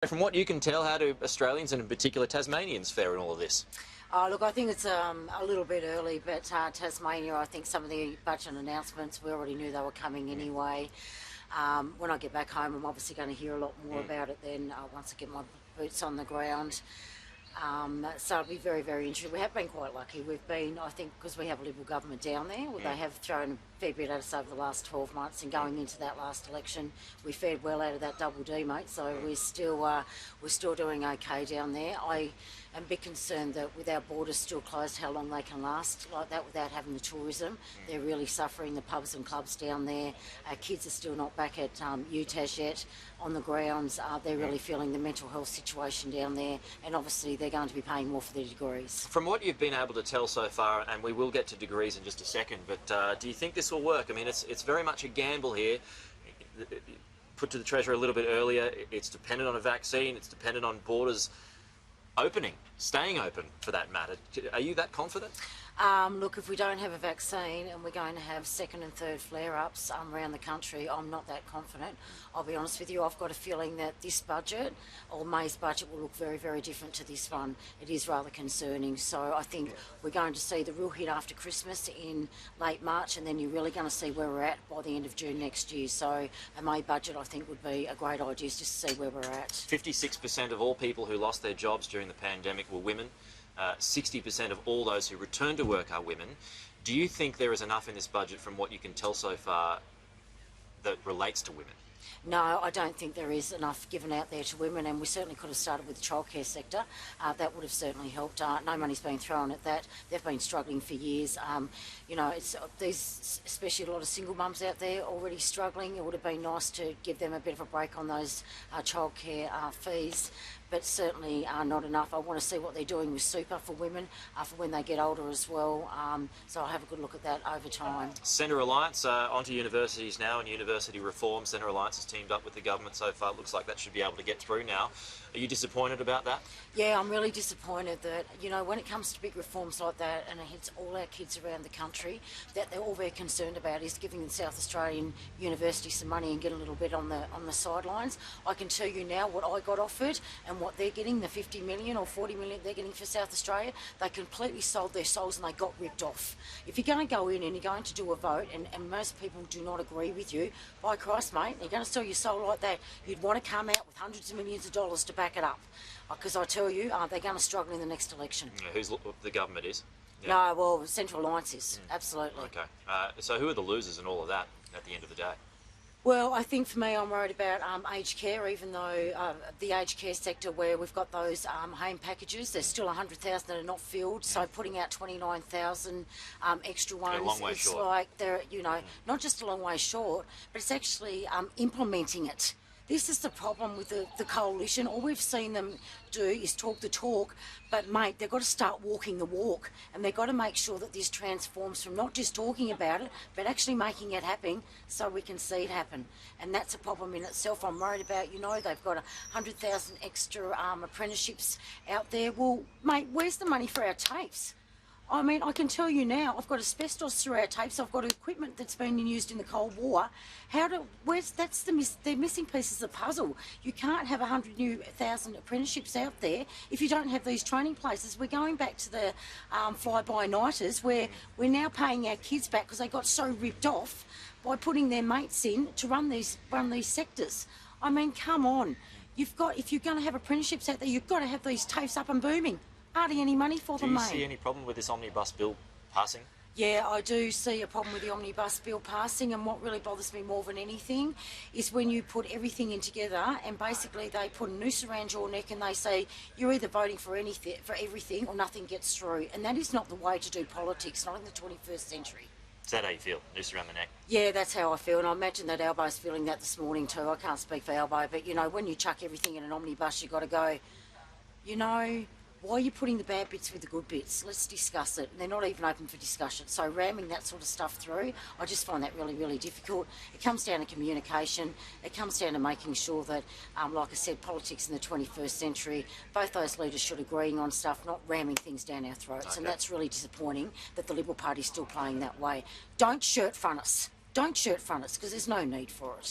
From what you can tell, how do Australians and in particular Tasmanians fare in all of this? Oh, look, I think it's a little bit early, but Tasmania, I think some of the budget announcements, we already knew they were coming anyway. When I get back home, I'm obviously going to hear a lot more about it then once I get my boots on the ground. So it'll be very, very interesting. We have been quite lucky. We've been, I think, because we have a Liberal government down there, well, they have thrown a fair bit at us over the last 12 months, and going into that last election, we fared well out of that double D, mate. So we're still doing okay down there. I am a bit concerned that with our borders still closed, how long they can last like that without having the tourism. They're really suffering, the pubs and clubs down there. Our kids are still not back at UTAS yet on the grounds. They're really feeling the mental health situation down there, and obviously they're going to be paying more for their degrees. From what you've been able to tell so far, and we will get to degrees in just a second, but do you think this will work? I mean, it's very much a gamble here. Put to the Treasurer a little bit earlier, it's dependent on a vaccine, it's dependent on borders opening, staying open for that matter. Are you that confident? Look, if we don't have a vaccine and we're going to have second and third flare-ups around the country, I'm not that confident. I'll be honest with you, I've got a feeling that this budget, or May's budget, will look very, very different to this one. It is rather concerning. So I think we're going to see the real hit after Christmas in late March, and then you're really going to see where we're at by the end of June next year. So a May budget, I think, would be a great idea just to see where we're at. 56% of all people who lost their jobs during the pandemic were women. 60% of all those who return to work are women. Do you think there is enough in this budget, from what you can tell so far, that relates to women? No, I don't think there is enough given out there to women, and we certainly could have started with the childcare sector. That would have certainly helped. No money's been thrown at that. They've been struggling for years. You know, there's especially a lot of single mums out there already struggling. It would have been nice to give them a bit of a break on those childcare fees, but certainly not enough. I want to see what they're doing with super for women for when they get older as well. So I'll have a good look at that over time. Centre Alliance onto universities now, and university reform. Centre Alliance has teamed up with the government so far. It looks like that should be able to get through now. Are you disappointed about that? Yeah, I'm really disappointed that, you know, when it comes to big reforms like that, and it hits all our kids around the country, that they're all very concerned about is giving the South Australian university some money and get a little bit on the sidelines. I can tell you now what I got offered and what they're getting, the 50 million or 40 million they're getting for South Australia. They completely sold their souls and they got ripped off. If you're going to go in and you're going to do a vote, and most people do not agree with you, by Christ, mate, you're going to sell your soul like that, you'd want to come out with hundreds of millions of dollars to back it up. Because I tell you, they're going to struggle in the next election. Who's the government is? Yeah. No, well, Central Alliance is, absolutely. Okay. So who are the losers in all of that at the end of the day? Well, I think for me, I'm worried about aged care, even though the aged care sector, where we've got those home packages, there's still 100,000 that are not filled, so putting out 29,000 extra ones, it's short. Like they're, you know, not just a long way short, but it's actually implementing it. This is the problem with the coalition. All we've seen them do is talk the talk, but mate, they've got to start walking the walk, and they've got to make sure that this transforms from not just talking about it, but actually making it happen so we can see it happen. And that's a problem in itself. I'm worried about, you know, they've got 100,000 extra apprenticeships out there. Well, mate, where's the money for our TAFEs? I mean, I can tell you now, I've got asbestos through our tapes, I've got equipment that's been used in the Cold War. They're missing pieces of the puzzle. You can't have 100,000 apprenticeships out there if you don't have these training places. We're going back to the fly-by-nighters, where we're now paying our kids back because they got so ripped off by putting their mates in to run these sectors. I mean, come on. If you're going to have apprenticeships out there, you've got to have these TAFEs up and booming. Hardly any money for them, mate. Do you see any problem with this omnibus bill passing? Yeah, I do see a problem with the omnibus bill passing, and what really bothers me more than anything is when you put everything in together and basically they put a noose around your neck and they say you're either voting for everything or nothing gets through, and that is not the way to do politics, not in the 21st century. Is that how you feel? Noose around the neck? Yeah, that's how I feel, and I imagine that Albo's feeling that this morning too. I can't speak for Albo, but you know, when you chuck everything in an omnibus, you've got to go, you know, why are you putting the bad bits with the good bits? Let's discuss it. And they're not even open for discussion. So ramming that sort of stuff through, I just find that really, really difficult. It comes down to communication. It comes down to making sure that, like I said, politics in the 21st century, both those leaders should agree on stuff, not ramming things down our throats. Okay. And that's really disappointing that the Liberal Party's still playing that way. Don't shirt front us. Don't shirt front us, because there's no need for it.